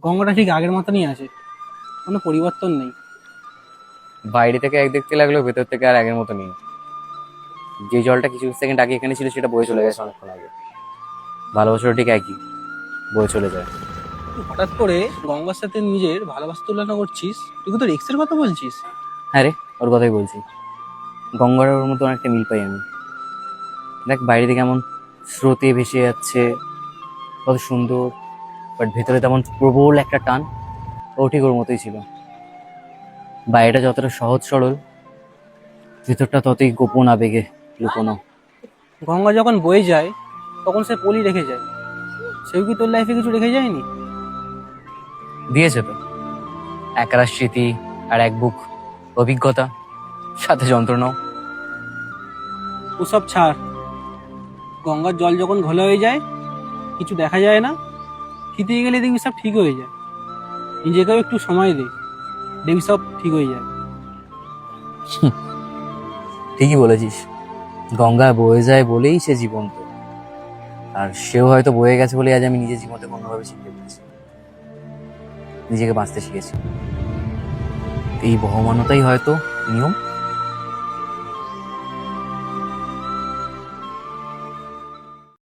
গঙ্গাটা ঠিক আগের মতনই আছে, কোনো পরিবর্তন নেই। বাইরে থেকে এক দেখতে লাগলো, ভেতর থেকে আর আগের মতো নেই। যে জলটা কিছু সেকেন্ড আগে এখানে ছিল সেটা বয়ে চলে গেছে অনেকক্ষণ আগে। ভালোবাসাটা ঠিক একই, বয়ে চলে যায়। তুই হঠাৎ করে গঙ্গার সাথে নিজের ভালোবাসা তুলনা করছিস? তুই কি তোর এক্সের কথা বলছিস? হ্যাঁ রে, ওর কথাই বলছি। গঙ্গার ওর মতো অনেকটা মিল পাই আমি। দেখ বাইরে থেকে কেমন স্রোতে ভেসে যাচ্ছে, কত সুন্দর, বাট ভেতরে তেমন প্রবল একটা টান। ও ঠিক ওর মতোই ছিল। বাইরেটা যতটা সহজ সরল, ভেতরটা ততই গোপন আবেগে লুকোনো। গঙ্গা যখন বয়ে যায় তখন সে পলি রেখে যায়, সেও কি তোর লাইফে কিছু রেখে যায়নি? দিয়েছে তো, একরা স্মৃতি আর এক বুক অভিজ্ঞতা, সাথে যন্ত্রণাও। ওসব ছাড়। গঙ্গার জল যখন ঘোলা হয়ে যায়, কিছু দেখা যায় না, ফিতে গেলে দেখবি সব ঠিক হয়ে যায়। নিজেকেও একটু সময় দে, দেখবি সব ঠিক হয়ে যায়। ঠিকই বলেছিস, গঙ্গা বয়ে যায় বলেই সে জীবন্ত। আর সেও হয়তো বয়ে গেছে বলেই আজ আমি নিজের জীবনকে অন্যভাবে শিখতে পেরেছি, নিজেকে বাঁচতে শিখেছি। এই বহমানতাই হয়তো নিয়ম।